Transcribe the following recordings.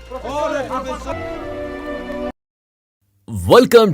Welcome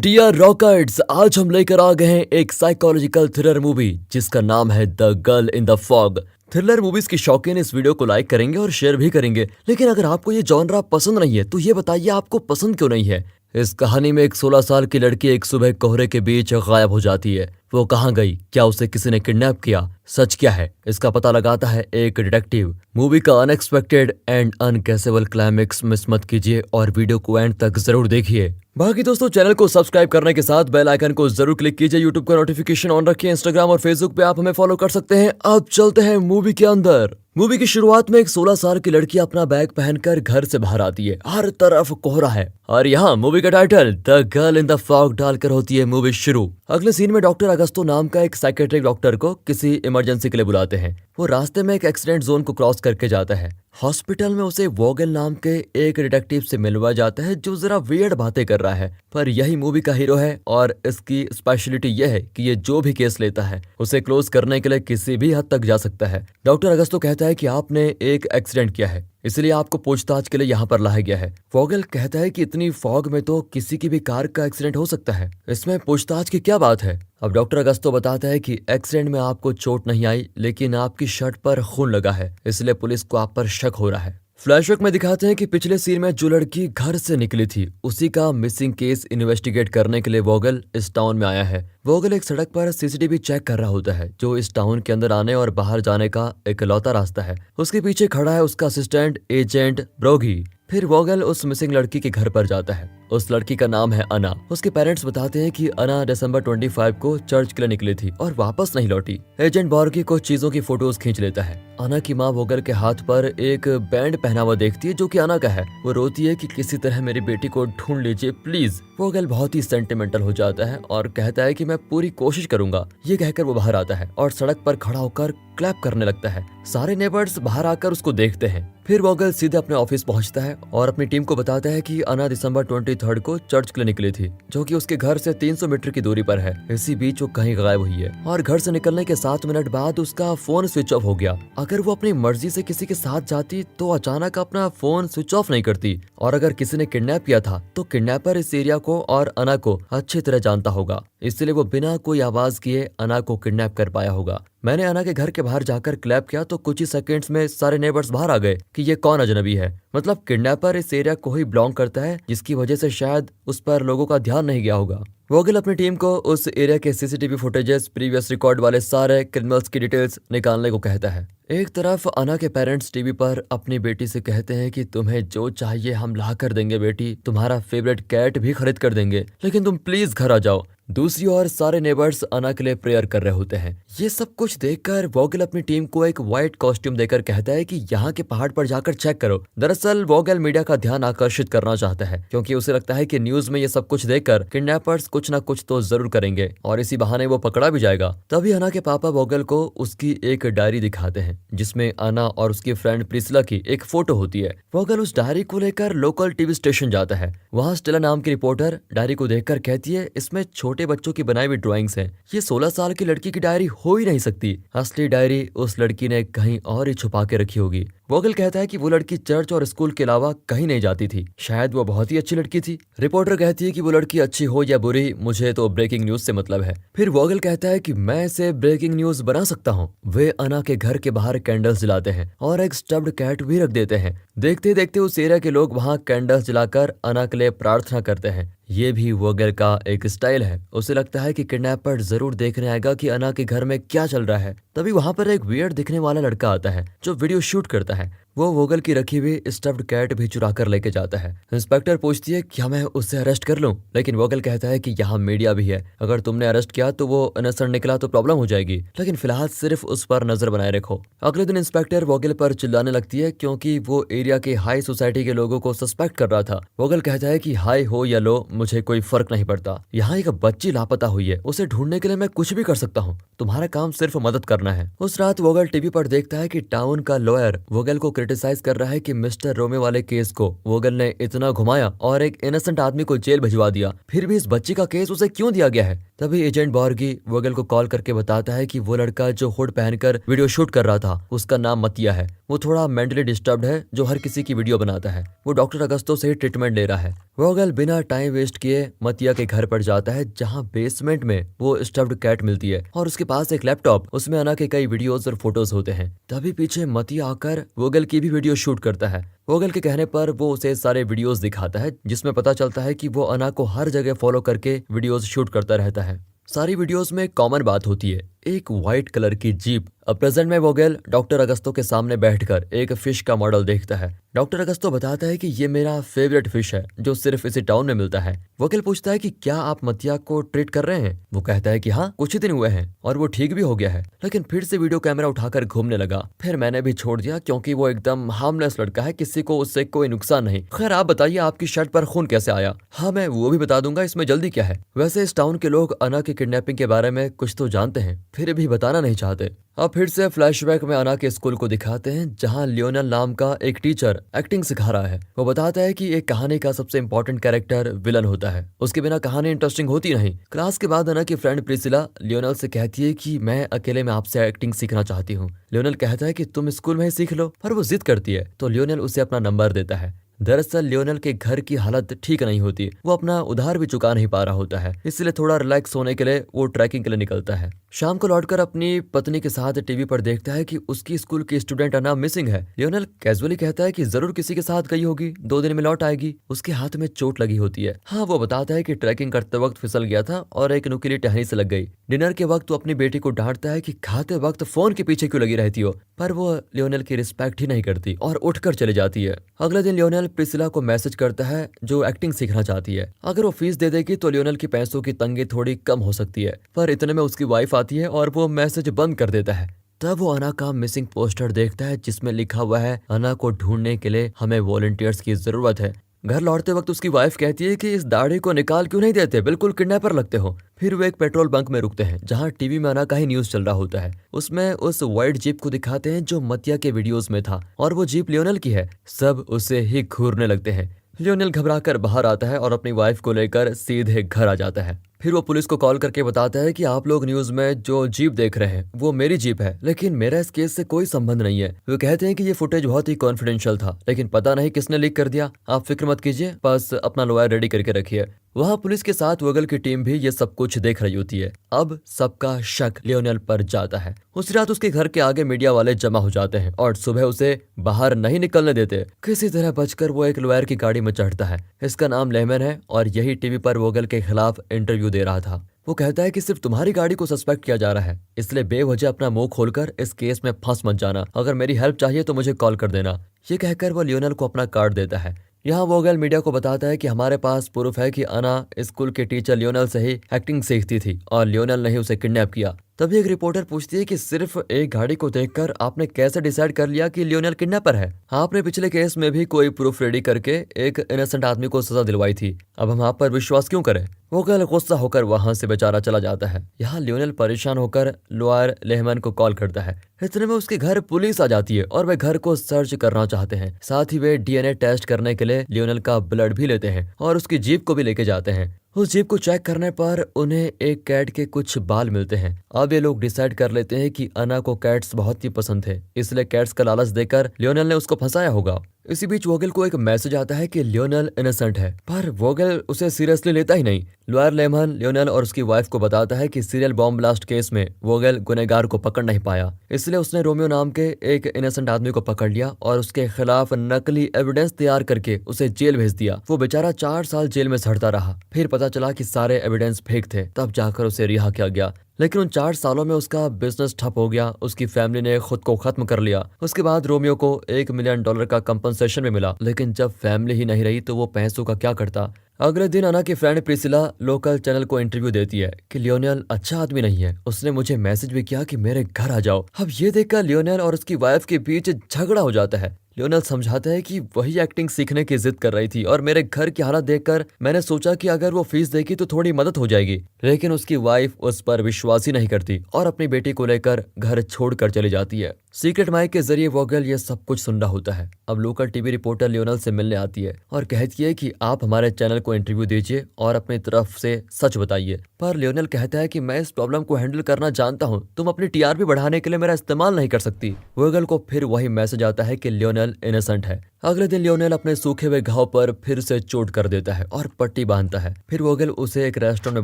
dear रॉकर्ट्स। आज हम लेकर आ गए हैं एक साइकोलॉजिकल थ्रिलर मूवी जिसका नाम है the girl in the fog. Thriller movies की शौकीन इस वीडियो को लाइक करेंगे और शेयर भी करेंगे, लेकिन अगर आपको ये जॉनरा पसंद नहीं है तो ये बताइए आपको पसंद क्यों नहीं है। इस कहानी में एक 16 साल की लड़की एक सुबह कोहरे के बीच गायब हो जाती है। वो कहाँ गई, क्या उसे किसी ने किडनैप किया, सच क्या है, इसका पता लगाता है एक डिटेक्टिव। मूवी का अनएक्सपेक्टेड एंड अनगेसेबल क्लाइमेक्स मिस मत कीजिए और वीडियो को एंड तक जरूर देखिए। बाकी दोस्तों, चैनल को सब्सक्राइब करने के साथ बेल आइकन को जरूर क्लिक कीजिए। यूट्यूब का नोटिफिकेशन ऑन रखिए। इंस्टाग्राम और फेसबुक पे आप हमें फॉलो कर सकते हैं। अब चलते हैं मूवी के अंदर। मूवी की शुरुआत में एक 16 साल की लड़की अपना बैग पहनकर घर से बाहर आती है। हर तरफ कोहरा है और यहाँ मूवी का title the girl in the fog डालकर होती है मूवी शुरू। अगले सीन में डॉक्टर अगस्तो नाम का एक साइकेट्रिक डॉक्टर को किसी इमरजेंसी के लिए बुलाते हैं। वो रास्ते में एक एक्सीडेंट जोन को क्रॉस करके जाता है। हॉस्पिटल में उसे वोगल नाम के एक डिटेक्टिव से मिलवाया जाता है जो जरा वियर्ड बातें कर रहा है, पर यही मूवी का हीरो है और इसकी स्पेशलिटी यह है कि ये जो भी केस लेता है उसे क्लोज करने के लिए किसी भी हद तक जा सकता है। डॉक्टर अगस्तो कहता है कि आपने एक एक्सीडेंट किया है, इसलिए आपको पूछताछ के लिए यहाँ पर लाया गया है। वोगल कहता है कि इतनी फॉग में तो किसी की भी कार का एक्सीडेंट हो सकता है, इसमें पूछताछ की क्या बात है। अब डॉक्टर अगस्तो बताता है कि एक्सीडेंट में आपको चोट नहीं आई, लेकिन आपकी शर्ट पर खून लगा है, इसलिए पुलिस को आप पर शक हो रहा है। फ्लैशबैक में दिखाते हैं कि पिछले सीन में जो लड़की घर से निकली थी उसी का मिसिंग केस इन्वेस्टिगेट करने के लिए वोगल इस टाउन में आया है। वोगल एक सड़क पर सीसीटीवी चेक कर रहा होता है जो इस टाउन के अंदर आने और बाहर जाने का इकलौता रास्ता है। उसके पीछे खड़ा है उसका असिस्टेंट एजेंट ब्रोगी। फिर वोगल उस मिसिंग लड़की के घर पर जाता है। उस लड़की का नाम है अना। उसके पेरेंट्स बताते हैं कि अना दिसंबर 25 को चर्च के लिए निकली थी और वापस नहीं लौटी। एजेंट बॉर्गी को चीजों की फोटोज खींच लेता है। अना की माँ वोगल के हाथ पर एक बैंड पहना हुआ देखती है जो कि अना का है। वो रोती है कि किसी तरह मेरी बेटी को ढूंढ लीजिए प्लीज। वोगल बहुत ही सेंटिमेंटल हो जाता है और कहता है कि मैं पूरी कोशिश करूंगा। ये कहकर वो बाहर आता है और सड़क पर खड़ा होकर क्लैप करने लगता है। सारे नेबर्स बाहर आकर उसको देखते हैं। फिर वोगल सीधे अपने ऑफिस पहुंचता है और अपनी टीम को बताता है कि अना दिसंबर 23 को चर्च के लिए निकली थी, जो कि उसके घर से 300 मीटर की दूरी पर है। इसी बीच वो कहीं गायब हुई है और घर से निकलने के 7 मिनट बाद उसका फोन स्विच ऑफ हो गया। अगर वो अपनी मर्जी से किसी के साथ जाती तो अचानक अपना फोन स्विच ऑफ नहीं करती, और अगर किसी ने किडनैप किया था तो किडनैपर इस एरिया को और अना को अच्छी तरह जानता होगा, इसलिए वो बिना कोई आवाज किए अना को किडनैप कर पाया होगा। मैंने अना के घर के बाहर जाकर क्लैप किया तो कुछ ही सेकंड्स में सारे नेबर्स बाहर आ गए कि ये कौन अजनबी है। मतलब किडनैपर इस एरिया को ही बिलोंग करता है, जिसकी वजह से शायद उस पर लोगों का ध्यान नहीं गया होगा। वोगल अपनी टीम को उस एरिया के सीसीटीवी फुटेजेस, प्रीवियस रिकॉर्ड वाले सारे क्रिमिनल्स की डिटेल्स निकालने को कहता है। एक तरफ अना के पेरेंट्स टीवी पर अपनी बेटी से कहते हैं कि तुम्हें जो चाहिए हम ला कर देंगे बेटी, तुम्हारा फेवरेट कैट भी खरीद कर देंगे, लेकिन तुम प्लीज घर आ जाओ। दूसरी ओर सारे नेबर्स अना के लिए प्रेयर कर रहे होते हैं। ये सब कुछ देखकर वोगल अपनी टीम को एक व्हाइट कॉस्ट्यूम देकर कहता है कि यहाँ के पहाड़ पर जाकर चेक करो। दरअसल वोगल मीडिया का ध्यान आकर्षित करना चाहता है, क्योंकि उसे लगता है कि न्यूज में ये सब कुछ देखकर किडनैपर्स कुछ ना कुछ तो जरूर करेंगे और इसी बहाने वो पकड़ा भी जाएगा। तभी अना के पापा वोगल को उसकी एक डायरी दिखाते हैं जिसमें अना और उसकी फ्रेंड प्रिस्ला की एक फोटो होती है। वोगल उस डायरी को लेकर लोकल टीवी स्टेशन जाता है। वहाँ स्टेला नाम की रिपोर्टर डायरी को देखकर कहती है इसमें छोटे बच्चों की बनाई हुई ड्राइंग्स हैं। ये 16 साल की लड़की की डायरी हो ही नहीं सकती। असली डायरी उस लड़की ने कहीं और ही छुपा के रखी होगी। वोगल कहता है कि वो लड़की चर्च और स्कूल के अलावा कहीं नहीं जाती थी, शायद वो बहुत ही अच्छी लड़की थी। रिपोर्टर कहती है कि वो लड़की अच्छी हो या बुरी, मुझे तो ब्रेकिंग न्यूज से मतलब है। फिर वोगल कहता है कि मैं इसे ब्रेकिंग न्यूज बना सकता हूँ। वे अना के घर के बाहर कैंडल्स जलाते हैं और एक स्टफ्ड कैट भी रख देते हैं। देखते देखते उस एरिया के लोग वहाँ कैंडल्स जलाकर अना के लिए प्रार्थना करते हैं। ये भी वोगल का एक स्टाइल है। उसे लगता है कि किडनैपर जरूर देखने आएगा कि अना के घर में क्या चल रहा है। तभी वहां पर एक वियर्ड दिखने वाला लड़का आता है जो वीडियो शूट करता है। वो वोगल की रखी हुई स्टफ्ड कैट भी चुरा कर लेके जाता है। इंस्पेक्टर पूछती है क्या मैं उससे अरेस्ट कर लूं, लेकिन वोगल कहता है कि यहाँ मीडिया भी है, अगर तुमने अरेस्ट किया तो वो इनोसेंट निकला तो प्रॉब्लम हो जाएगी, लेकिन फिलहाल सिर्फ उस पर नजर बनाए रखो। अगले दिन इंस्पेक्टर वोगल पर चिल्लाने लगती है क्योंकि वो एरिया के हाई सोसाइटी के लोगों को सस्पेक्ट कर रहा था। वोगल कहता है कि हाई हो या लो मुझे कोई फर्क नहीं पड़ता, यहाँ एक बच्ची लापता हुई है, उसे ढूंढने के लिए मैं कुछ भी कर सकता हूँ, तुम्हारा काम सिर्फ मदद करना है। उस रात वोगल टीवी पर देखता है कि टाउन का लॉयर वो वोगेल को क्रिटिसाइज कर रहा है कि मिस्टर रोमे वाले केस को वोगेल ने इतना घुमाया और एक इनोसेंट आदमी को जेल भिजवा दिया, फिर भी इस बच्ची का केस उसे क्यों दिया गया है। तभी एजेंट बॉर्गी वोगेल को कॉल करके बताता है कि वो लड़का जो हुड पहनकर वीडियो शूट कर रहा था उसका नाम मतिया है। वो थोड़ा मेंटली डिस्टर्ब्ड है जो हर किसी की वीडियो बनाता है। वो डॉक्टर अगस्तो से ही ट्रीटमेंट ले रहा है। वोगेल बिना टाइम वेस्ट किए मतिया के घर पर जाता है जहाँ बेसमेंट में वो स्टफ्ड कैट मिलती है और उसके पास एक लैपटॉप, उसमें अना के कई वीडियोस और फोटोज होते हैं। तभी पीछे मतिया आकर वोगेल की भी वीडियो शूट करता है। वोगेल के कहने पर वो उसे सारे वीडियोस दिखाता है जिसमें पता चलता है कि वो अना को हर जगह फॉलो करके वीडियोस शूट करता रहता है। सारी वीडियोस में कॉमन बात होती है, एक व्हाइट कलर की जीप। अब प्रेजेंट में वोगेल डॉक्टर अगस्तो के सामने बैठकर एक फिश का मॉडल देखता है। डॉक्टर अगस्तो बताता है कि ये मेरा फेवरेट फिश है जो सिर्फ इसी टाउन में मिलता है। वोगेल पूछता है कि क्या आप मतिया को ट्रीट कर रहे हैं। वो कहता है कि हाँ, कुछ ही दिन हुए हैं और वो ठीक भी हो गया है, लेकिन फिर से वीडियो कैमरा उठाकर घूमने लगा। फिर मैंने भी छोड़ दिया क्योंकि वो एकदम हार्मलेस लड़का है, किसी को उससे कोई नुकसान नहीं। खैर आप बताइए आपकी शर्ट पर खून कैसे आया। हाँ मैं वो भी बता दूंगा, इसमें जल्दी क्या है। वैसे इस टाउन के लोग अना की किडनैपिंग के बारे में कुछ तो जानते हैं, फिर भी बताना नहीं चाहते। अब फिर से फ्लैशबैक में अना के स्कूल को दिखाते हैं जहां लियोनल नाम का एक टीचर एक्टिंग सिखा रहा है। वो बताता है कि एक कहानी का सबसे इंपॉर्टेंट कैरेक्टर विलन होता है, उसके बिना कहानी इंटरेस्टिंग होती नहीं। क्लास के बाद अना की फ्रेंड प्रिसिला लियोनल से कहती है कि मैं अकेले में आपसे एक्टिंग सीखना चाहती हूँ। लियोनल कहता है कि तुम स्कूल में ही सीख लो, पर वो जिद करती है तो लियोनल उसे अपना नंबर देता है। दरअसल लियोनल के घर की हालत ठीक नहीं होती, वो अपना उधार भी चुका नहीं पा रहा होता है, इसलिए थोड़ा रिलैक्स होने के लिए वो ट्रैकिंग के लिए निकलता है। शाम को लौटकर अपनी पत्नी के साथ टीवी पर देखता है कि उसकी स्कूल की स्टूडेंट अना मिसिंग है। लियोनल कैजुअली कहता है कि जरूर किसी के साथ गई होगी, 2 दिन में लौट आएगी। उसके हाथ में चोट लगी होती है। हाँ वो बताता है कि ट्रैकिंग करते वक्त फिसल गया था और एक नुकीली टहनी से लग गई। डिनर के वक्त वो अपनी बेटी को डांटता है कि खाते वक्त फोन के पीछे क्यों लगी रहती हो, पर वो लियोनल की रिस्पेक्ट ही नहीं करती और उठकर चली जाती है। अगले दिन लियोनल प्रिसिला को मैसेज करता है जो एक्टिंग सीखना चाहती है। अगर वो फीस दे देगी तो लियोनल की पैसों की तंगी थोड़ी कम हो सकती है, पर इतने में उसकी वाइफ आती है और वो मैसेज बंद कर देता है। तब वो अना का मिसिंग पोस्टर देखता है जिसमें लिखा हुआ है अना को ढूंढने के लिए हमें वॉलंटियर्स की जरूरत है। घर लौटते वक्त उसकी वाइफ कहती है कि इस दाढ़ी को निकाल क्यों नहीं देते, बिल्कुल किडनैपर लगते हो। फिर वो एक पेट्रोल बंक में रुकते हैं जहां टीवी में अना का ही न्यूज चल रहा होता है। उसमें उस व्हाइट जीप को दिखाते हैं जो मतिया के वीडियोस में था और वो जीप लियोनल की है। सब उसे ही घूरने लगते हैं। लियोनल घबराकर बाहर आता है और अपनी वाइफ को लेकर सीधे घर आ जाता है। फिर वो पुलिस को कॉल करके बताता है कि आप लोग न्यूज में जो जीप देख रहे हैं वो मेरी जीप है, लेकिन मेरा इस केस से कोई संबंध नहीं है। वो कहते हैं कि ये फुटेज बहुत ही कॉन्फिडेंशियल था, लेकिन पता नहीं किसने लीक कर दिया। आप फिक्र मत कीजिए, बस अपना लॉयर रेडी करके रखिए। वहाँ पुलिस के साथ वोगेल की टीम भी ये सब कुछ देख रही होती है। अब सबका शक लियोनल पर जाता है। उसी रात उसके घर के आगे मीडिया वाले जमा हो जाते हैं और सुबह उसे बाहर नहीं निकलने देते। किसी तरह बचकर वो एक लॉयर की गाड़ी में चढ़ता है। इसका नाम लेमन है और यही टीवी पर वोगेल के खिलाफ इंटरव्यू दे रहा था। वो कहता है कि सिर्फ तुम्हारी गाड़ी को सस्पेक्ट किया जा रहा है, इसलिए बेवजह अपना मुंह खोलकर इस केस में फंस मत जाना। अगर मेरी हेल्प चाहिए तो मुझे कॉल कर देना। ये कहकर वो लियोनल को अपना कार्ड देता है। यहाँ वोगेल मीडिया को बताता है कि हमारे पास प्रूफ है कि अना स्कूल के टीचर लियोनल से ही एक्टिंग सीखती थी और लियोनल ने ही उसे किडनैप किया। तभी एक रिपोर्टर पूछती है कि सिर्फ एक गाड़ी को देखकर आपने कैसे डिसाइड कर लिया कि लियोनल किडनैपर है। आपने पिछले केस में भी कोई प्रूफ रेडी करके एक इनोसेंट आदमी को सजा दिलवाई थी, अब हम आप पर विश्वास क्यों करें। वोगेल गुस्सा होकर वहां से बेचारा चला जाता है। यहाँ लियोनल परेशान होकर लॉयर लेहमन को कॉल करता है। इतने में उसके घर पुलिस आ जाती है और वे घर को सर्च करना चाहते हैं। साथ ही वे डीएनए टेस्ट करने के लिए लियोनल का ब्लड भी लेते हैं और उसकी जीप को भी लेके जाते हैं। उस जीप को चेक करने पर उन्हें एक कैट के कुछ बाल मिलते हैं। अब ये लोग डिसाइड कर लेते हैं कि अना को कैट्स बहुत ही पसंद थे, इसलिए कैट्स का लालच देकर लियोनल ने उसको फंसाया होगा। इसी बीच वोगेल को एक मैसेज आता है कि लियोनल इनोसेंट है, पर वोगेल उसे सीरियसली लेता ही नहीं। लॉयर लेमन लियोनल और उसकी वाइफ को बताता है कि सीरियल बॉम्ब ब्लास्ट केस में वोगेल गुनहगार को पकड़ नहीं पाया, इसलिए उसने रोमियो नाम के एक इनोसेंट आदमी को पकड़ लिया और उसके खिलाफ नकली एविडेंस तैयार करके उसे जेल भेज दिया। वो बेचारा 4 साल जेल में सड़ता रहा। फिर पता चला कि सारे एविडेंस फेक थे, तब जाकर उसे रिहा किया गया। लेकिन उन 4 सालों में उसका बिजनेस ठप हो गया, उसकी फैमिली ने खुद को खत्म कर लिया। उसके बाद रोमियो को $1 मिलियन का कंपनसेशन भी मिला, लेकिन जब फैमिली ही नहीं रही तो वो पैसों का क्या करता। अगले दिन अना की फ्रेंड प्रिसिला लोकल चैनल को इंटरव्यू देती है कि लियोनल अच्छा आदमी नहीं है, उसने मुझे मैसेज भी किया कि मेरे घर आ जाओ। अब ये देखकर लियोनल और उसकी वाइफ के बीच झगड़ा हो जाता है। लियोनल समझाता है कि वही एक्टिंग सीखने की जिद कर रही थी और मेरे घर की हालत देखकर मैंने सोचा कि अगर वो फीस देगी तो थोड़ी मदद हो जाएगी, लेकिन उसकी वाइफ उस पर विश्वास ही नहीं करती और अपनी बेटी को लेकर घर छोड़कर चली जाती है। सीक्रेट माइक के जरिए वोगेल ये सब कुछ सुन रहा होता है। अब लोकल टीवी रिपोर्टर लियोनल से मिलने आती है और कहती है कि आप हमारे चैनल को इंटरव्यू दीजिए और अपनी तरफ से सच बताइए। पर लियोनल कहता है कि मैं इस प्रॉब्लम को हैंडल करना जानता हूँ, तुम अपनी टीआरपी बढ़ाने के लिए मेरा इस्तेमाल नहीं कर सकती। वोगेल को फिर वही मैसेज आता है कि लियोनल इनोसेंट है। अगले दिन लियोनेल अपने सूखे हुए घाव पर फिर से चोट कर देता है और पट्टी बांधता है। फिर वोगेल उसे एक रेस्टोरेंट में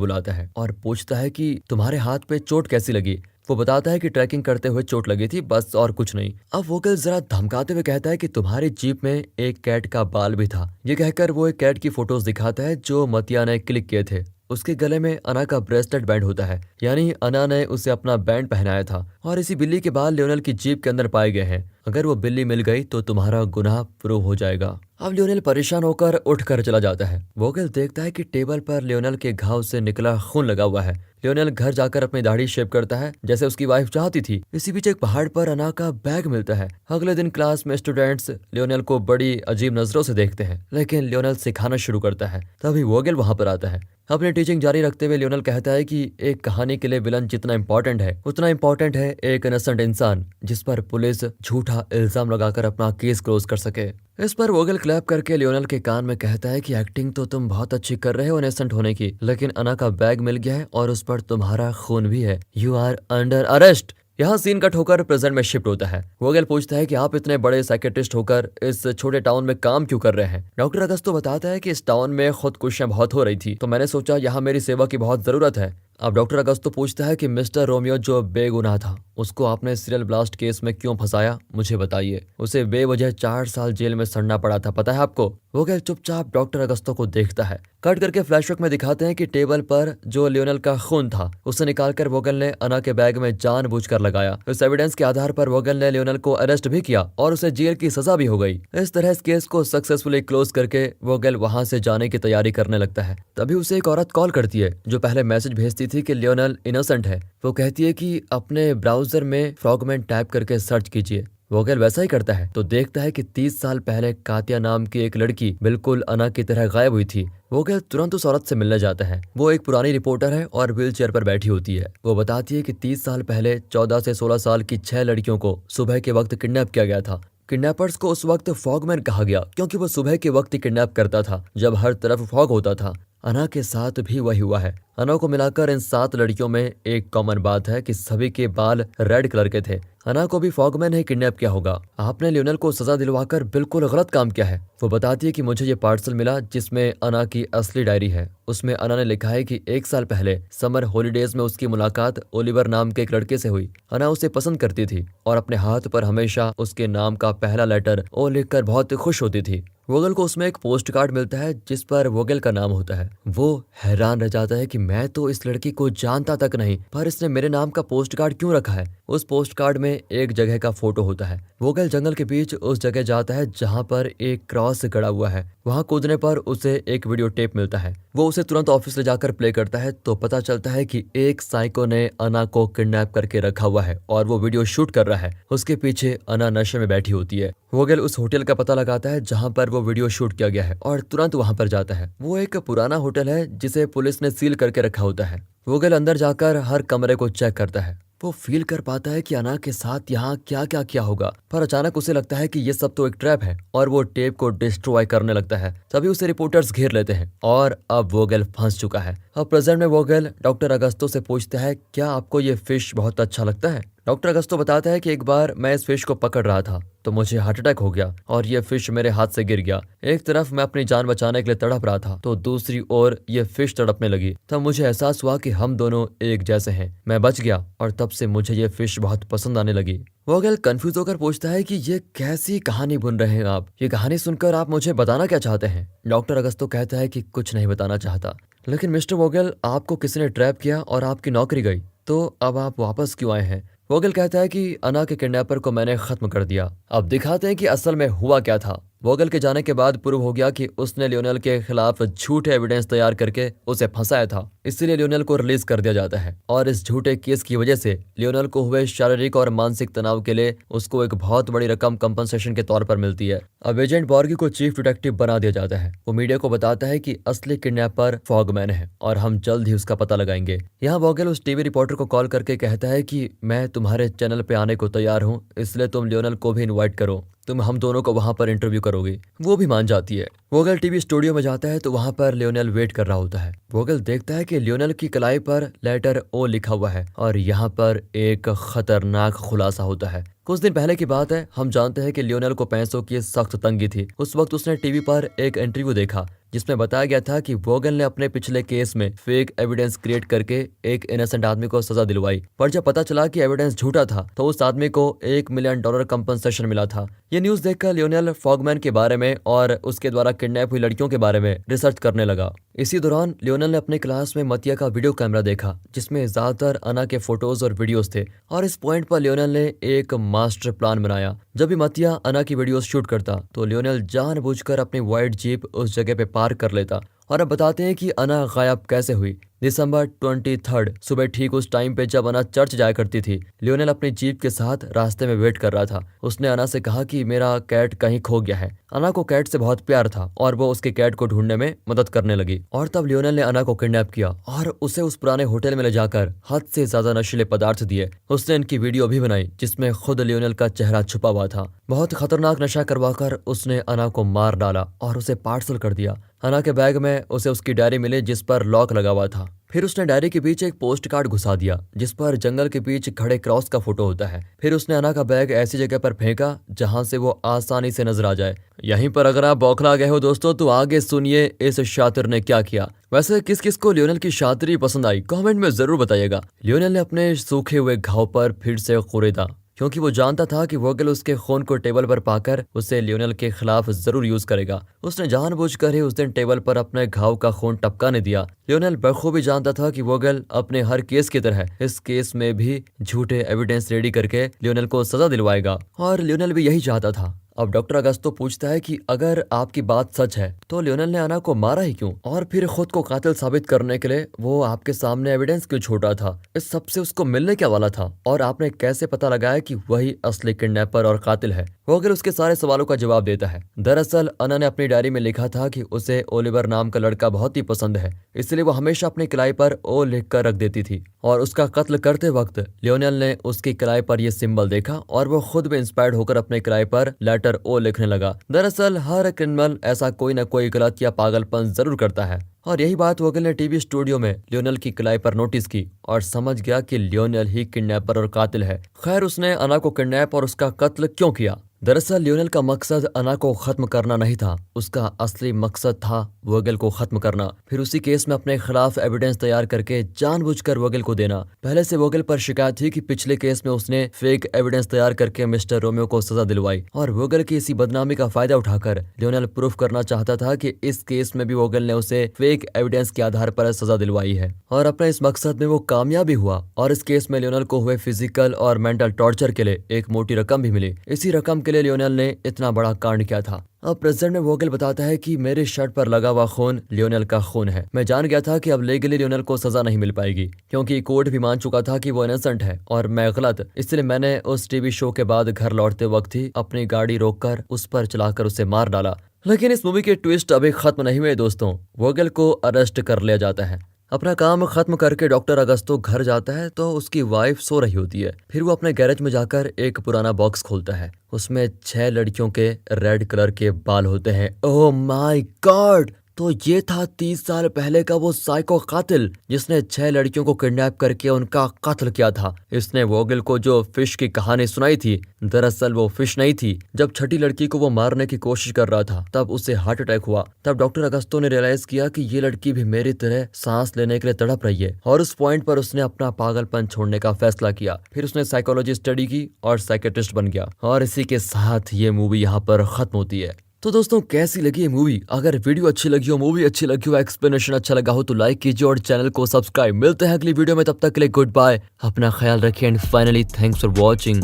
बुलाता है और पूछता है कि तुम्हारे हाथ पे चोट कैसी लगी। वो बताता है कि ट्रैकिंग करते हुए चोट लगी थी, बस और कुछ नहीं। अब वोगेल जरा धमकाते हुए कहता है कि तुम्हारी जीप में एक कैट का बाल भी था। ये कहकर वो एक कैट की फोटोज दिखाता है जो मतिया ने क्लिक किए थे। उसके गले में अना का ब्रेसलेट बैंड होता है, यानी अना ने उसे अपना बैंड पहनाया था। और इसी बिल्ली के बाल लियोनेल की जीप के अंदर पाए गए हैं। अगर वो बिल्ली मिल गई तो तुम्हारा गुनाह प्रूव हो जाएगा। अब लियोनेल परेशान होकर उठकर चला जाता है। वोगेल देखता है कि टेबल पर लियोनेल के घाव से निकला खून लगा हुआ है। लियोनेल घर जाकर अपनी दाढ़ी शेव करता है जैसे उसकी वाइफ चाहती थी। इसी बीच एक पहाड़ पर अना का बैग मिलता है। अगले दिन क्लास में स्टूडेंट्स लियोनेल को बड़ी अजीब नजरों से देखते हैं, लेकिन लियोनेल सिखाना शुरू करता है। तभी वोगेल वहां पर आता है। अपनी टीचिंग जारी रखते हुए लियोनेल कहता है कि एक कहानी के लिए विलन जितना इंपॉर्टेंट है उतना इंपॉर्टेंट है एक इनोसेंट इंसान जिस पर पुलिस झूठा इल्जाम लगाकर अपना केस क्लोज कर सके। इस पर वोगेल क्लैप करके लियोनेल के कान में कहता है कि एक्टिंग तो तुम बहुत अच्छी कर रहे हो इनोसेंट होने की, लेकिन अना का बैग मिल गया है और उस पर तुम्हारा खून भी है। You are under arrest. यहाँ सीन कट होकर प्रेजेंट में शिफ्ट होता है। वोगेल पूछता है कि आप इतने बड़े साइकेट्रिस्ट होकर इस छोटे टाउन में काम क्यों कर रहे हैं। डॉक्टर अगस्तो बताता है कि इस टाउन में खुदकुशियां बहुत हो रही थी, तो मैंने सोचा यहाँ मेरी सेवा की बहुत जरूरत है। अब डॉक्टर अगस्तो पूछता है कि मिस्टर रोमियो जो बेगुनाह था उसको आपने सीरियल ब्लास्ट केस में क्यों फंसाया, मुझे बताइए। उसे बेवजह 4 साल जेल में सड़ना पड़ा था, पता है आपको। वोगेल चुपचाप डॉक्टर अगस्तो को देखता है। कट करके फ्लैशबैक में दिखाते हैं कि टेबल पर जो लियोनेल का खून था उसे निकालकर वोगेल ने अना के बैग में जानबूझकर लगाया। इस एविडेंस के आधार पर वोगेल ने लियोनेल को अरेस्ट भी किया और उसे जेल की सजा भी हो गई। इस तरह इस केस को सक्सेसफुली क्लोज करके वोगेल वहां से जाने की तैयारी करने लगता है। तभी उसे एक औरत कॉल करती है जो पहले मैसेज भेजती थी कि लियोनेल इनोसेंट है। वो कहती है कि अपने ब्राउजर में फ्रॉगमैन टाइप करके सर्च कीजिए। वोगेल वैसा ही करता है तो देखता है कि 30 साल पहले कातिया नाम की एक लड़की बिल्कुल अना की तरह गायब हुई थी। वोगेल तुरंत उस औरत से मिलने जाता है। वो एक पुरानी रिपोर्टर है और व्हील चेयर पर बैठी होती है। वो बताती है कि 30 साल पहले 14 से 16 साल की 6 लड़कियों को सुबह के वक्त किडनैप किया गया था। किडनैपर्स को उस वक्त फॉगमैन कहा गया क्योंकि वो सुबह के वक्त ही किडनैप करता था जब हर तरफ फॉग होता था। अना के साथ भी वही हुआ है। अना को मिलाकर इन 7 लड़कियों में एक कॉमन बात है कि सभी के बाल रेड कलर के थे। अना को भी फॉगमैन ने किडनैप किया होगा। आपने लियोनेल को सजा दिलवाकर बिल्कुल गलत काम किया है। वो बताती है कि मुझे ये पार्सल मिला जिसमें अना की असली डायरी है। उसमें अना ने लिखा है कि 1 साल पहले समर हॉलीडेज में उसकी मुलाकात ओलिवर नाम के एक लड़के से हुई। अना उसे पसंद करती थी और अपने हाथ पर हमेशा उसके नाम का पहला लेटर ओ लिखकर बहुत खुश होती थी। वोगेल को उसमें एक पोस्ट कार्ड मिलता है जिस पर वोगेल का नाम होता है। वो हैरान रह जाता है कि मैं तो इस लड़की को जानता तक नहीं, पर इसने मेरे नाम का पोस्ट कार्ड क्यों रखा है। उस पोस्ट कार्ड में एक जगह का फोटो होता है। वोगेल जंगल के बीच उस जगह जाता है जहाँ पर एक क्रॉस गड़ा हुआ है। वहाँ कूदने पर उसे एक वीडियो टेप मिलता है। वो उसे तुरंत ऑफिस ले जाकर प्ले करता है तो पता चलता है कि एक साइको ने अना को किडनैप करके रखा हुआ है और वो वीडियो शूट कर रहा है। उसके पीछे अना नशे में बैठी होती है। वोगेल उस होटल का पता लगाता है जहाँ पर वो वीडियो शूट किया गया है और तुरंत वहाँ पर जाता है। वो एक पुराना होटल है जिसे पुलिस ने सील करके रखा होता है। वोगेल अंदर जाकर हर कमरे को चेक करता है। वो फील कर पाता है कि अना के साथ यहाँ क्या क्या किया होगा, पर अचानक उसे लगता है कि ये सब तो एक ट्रैप है और वो टेप को डिस्ट्रॉय करने लगता है। तभी उसे रिपोर्टर्स घेर लेते हैं और अब वोगेल फंस चुका है। अब प्रेजेंट में वोगेल डॉक्टर अगस्तो से पूछता है, क्या आपको ये फिश बहुत अच्छा लगता है। डॉक्टर अगस्तो बताता है कि एक बार मैं इस फिश को पकड़ रहा था तो मुझे हार्ट अटैक हो गया और ये फिश मेरे हाथ से गिर गया। एक तरफ मैं अपनी जान बचाने के लिए तड़प रहा था तो दूसरी ओर ये फिश तड़पने लगी। तब मुझे एहसास हुआ कि हम दोनों एक जैसे हैं। मैं बच गया और तब से मुझे ये फिश बहुत पसंद आने लगी। वोगेल कंफ्यूज होकर पूछता है कि ये कैसी कहानी बुन रहे हैं आप। ये कहानी सुनकर आप मुझे बताना क्या चाहते हैं। डॉक्टर अगस्तो कहता है कि कुछ नहीं बताना चाहता। लेकिन मिस्टर वोगेल, आपको किसी ने ट्रैप किया और आपकी नौकरी गई, तो अब आप वापस क्यों आए हैं। वोगेल कहता है कि अना के किडनैपर को मैंने खत्म कर दिया। अब दिखाते हैं कि असल में हुआ क्या था। वोगल के जाने के बाद प्रूव हो गया कि उसने लियोनेल के खिलाफ झूठे एविडेंस तैयार करके उसे फंसाया था, इसीलिए लियोनेल को रिलीज कर दिया जाता है। और इस झूठे केस की वजह से लियोनेल को हुए शारीरिक और मानसिक तनाव के लिए उसको एक बहुत बड़ी रकम कंपनसेशन के तौर पर मिलती है। अब एजेंट बॉर्गी को चीफ डिटेक्टिव बना दिया जाता है। वो मीडिया को बताता है कि असली किडनैपर फॉगमैन है और हम जल्द ही उसका पता लगाएंगे। यहाँ वोगल उस टीवी रिपोर्टर को कॉल करके कहता है कि मैं तुम्हारे चैनल पे आने को तैयार हूँ, इसलिए तुम लियोनेल को भी इनवाइट करो, तुम हम दोनों को वहां पर इंटरव्यू करोगे। वो भी मान जाती है। वोगल टीवी स्टूडियो में जाता है तो वहां पर लियोनेल वेट कर रहा होता है। वोगल देखता है कि लियोनेल की कलाई पर लेटर ओ लिखा हुआ है और यहाँ पर एक खतरनाक खुलासा होता है। कुछ दिन पहले की बात है। हम जानते हैं कि लियोनेल को पैसों की सख्त तंगी थी। उस वक्त उसने टीवी पर एक इंटरव्यू देखा जिसमें बताया गया था कि वोगल ने अपने पिछले केस में फेक एविडेंस क्रिएट करके एक इनोसेंट आदमी को सजा दिलवाई। पर जब पता चला कि एविडेंस झूठा था तो उस आदमी को $1 मिलियन कंपनसेशन मिला था। ये न्यूज देखकर लियोनेल फॉगमैन के बारे में और उसके द्वारा किडनैप हुई लड़कियों के बारे में रिसर्च करने लगा। इसी दौरान लियोनेल ने अपने क्लास में मतिया का वीडियो कैमरा देखा जिसमें ज्यादातर अना के फोटोज और वीडियोस थे और इस पॉइंट पर लियोनेल ने एक मास्टर प्लान बनाया। जब भी मतिया अना की वीडियोस शूट करता तो लियोनेल जानबूझकर अपनी वाइट जीप उस जगह पे पार्क कर लेता। और अब बताते हैं कि अना गायब कैसे हुई। दिसंबर 23 सुबह ठीक उस टाइम पे जब अना चर्च जाया करती थी, लियोनेल अपनी जीप के साथ रास्ते में वेट कर रहा था। उसने अना से कहा कि मेरा कैट कहीं खो गया है। अना को कैट से बहुत प्यार था और वो उसके कैट को ढूंढने में मदद करने लगी। और तब लियोनेल ने अना को किडनैप किया और उसे उस पुराने होटल में ले जाकर हद से ज्यादा नशीले पदार्थ दिए। उसने इनकी वीडियो भी बनाई जिसमें खुद लियोनेल का चेहरा छुपा हुआ था। बहुत खतरनाक नशा करवाकर उसने अना को मार डाला और उसे पार्सल कर दिया। अना के बैग में उसे उसकी डायरी मिली जिस पर लॉक लगा हुआ था। फिर उसने डायरी के बीच एक पोस्ट कार्ड घुसा दिया जिस पर जंगल के बीच खड़े क्रॉस का फोटो होता है। फिर उसने अना का बैग ऐसी जगह पर फेंका जहां से वो आसानी से नजर आ जाए। यहीं पर अगर आप बौखला गए हो दोस्तों तो आगे सुनिए इस शातिर ने क्या किया। वैसे किस किस को लियोनेल की शातिरी पसंद आई कमेंट में जरूर बताइएगा। लियोनेल ने अपने सूखे हुए घाव पर फिर से खुरेदा क्योंकि वो जानता था कि वोगल उसके खून को टेबल पर पाकर उसे लियोनेल के खिलाफ जरूर यूज करेगा। उसने जानबूझकर ही उस दिन टेबल पर अपने घाव का खून टपकाने दिया। लियोनेल बखूबी जानता था कि वोगल अपने हर केस की तरह इस केस में भी झूठे एविडेंस रेडी करके लियोनेल को सजा दिलवाएगा और लियोनेल भी यही चाहता था। अब डॉक्टर अगस्तो पूछता है कि अगर आपकी बात सच है तो लियोनेल ने अना को मारा ही क्यों और फिर खुद को कातिल साबित करने के लिए वो आपके सामने एविडेंस क्यों छोड़ा था। इस सब से उसको मिलने क्या वाला था और आपने कैसे पता लगाया कि वही असली किडनैपर और कातिल है। वोगल उसके सारे सवालों का जवाब देता है। दरअसल अना ने अपनी डायरी में लिखा था कि उसे ओलिवर नाम का लड़का बहुत ही पसंद है, इसलिए वो हमेशा अपनी कलाई पर ओ लिख कर रख देती थी और उसका कत्ल करते वक्त लियोनेल ने उसकी कलाई पर यह सिंबल देखा और वो खुद भी इंस्पायर्ड होकर अपने कलाई पर लेटर ओ लिखने लगा। दरअसल हर क्रिमिनल ऐसा कोई न कोई गलत या पागलपन जरूर करता है और यही बात वोगल ने टीवी स्टूडियो में लियोनेल की कलाई पर नोटिस की और समझ गया कि लियोनेल ही किडनैपर और कातिल है। खैर उसने अना को किडनैप और उसका कत्ल क्यों किया। दरअसल लियोनेल का मकसद अना को खत्म करना नहीं था, उसका असली मकसद था वोगल को खत्म करना। फिर उसी केस में अपने खिलाफ एविडेंस तैयार करके जानबूझकर वोगल को देना। पहले से वोगल पर शिकायत थी कि पिछले केस में उसने फेक एविडेंस तैयार करके मिस्टर रोमियो को सजा दिलवाई और वोगल की इसी बदनामी का फायदा उठाकर लियोनेल प्रूफ करना चाहता था कि इस केस में भी वोगल ने उसे फेक एविडेंस के आधार पर सजा दिलवाई है और अपने इस मकसद में वो कामयाब भी हुआ और इस केस में लियोनेल को हुए फिजिकल और मेंटल टॉर्चर के लिए एक मोटी रकम भी मिली। इसी रकम के लिए लियोनेल ने इतना बड़ा कांड किया था। अब प्रेसिडेंट में वोगल बताता है कि मेरे शर्ट पर लगा हुआ खून लियोनेल का खून है। मैं जान गया था कि अब लीगली लियोनेल को सजा नहीं मिल पाएगी क्योंकि कोर्ट भी मान चुका था कि वो इनोसेंट है और मैं गलत। इसलिए मैंने उस टीवी शो के बाद घर लौटते वक्त ही अपनी गाड़ी रोककर उस पर चलाकर उसे मार डाला। लेकिन इस मूवी के ट्विस्ट अभी खत्म नहीं हुए दोस्तों। वोगल को अरेस्ट कर लिया जाता है। अपना काम खत्म करके डॉक्टर अगस्तो घर जाता है तो उसकी वाइफ सो रही होती है। फिर वो अपने गैरेज में जाकर एक पुराना बॉक्स खोलता है। उसमें 6 लड़कियों के रेड कलर के बाल होते हैं। ओह माय गॉड, तो ये था 30 साल पहले का वो साइको कातिल जिसने 6 लड़कियों को किडनैप करके उनका कत्ल किया था। इसने वोगल को जो फिश की कहानी सुनाई थी दरअसल वो फिश नहीं थी। जब छठी लड़की को वो मारने की कोशिश कर रहा था तब उसे हार्ट अटैक हुआ। तब डॉक्टर अगस्तो ने रियलाइज किया कि ये लड़की भी मेरी तरह सांस लेने के लिए तड़प रही है और उस पॉइंट पर उसने अपना पागलपन छोड़ने का फैसला किया। फिर उसने साइकोलॉजी स्टडी की और साइकेट्रिस्ट बन गया और इसी के साथ ये मूवी यहाँ पर खत्म होती है। तो दोस्तों कैसी लगी ये मूवी? अगर वीडियो अच्छी लगी हो, मूवी अच्छी लगी हो, एक्सप्लेनेशन अच्छा लगा हो तो लाइक कीजिए और चैनल को सब्सक्राइब। मिलते हैं अगली वीडियो में, तब तक के लिए गुड बाय, अपना ख्याल रखिए and finally thanks for watching.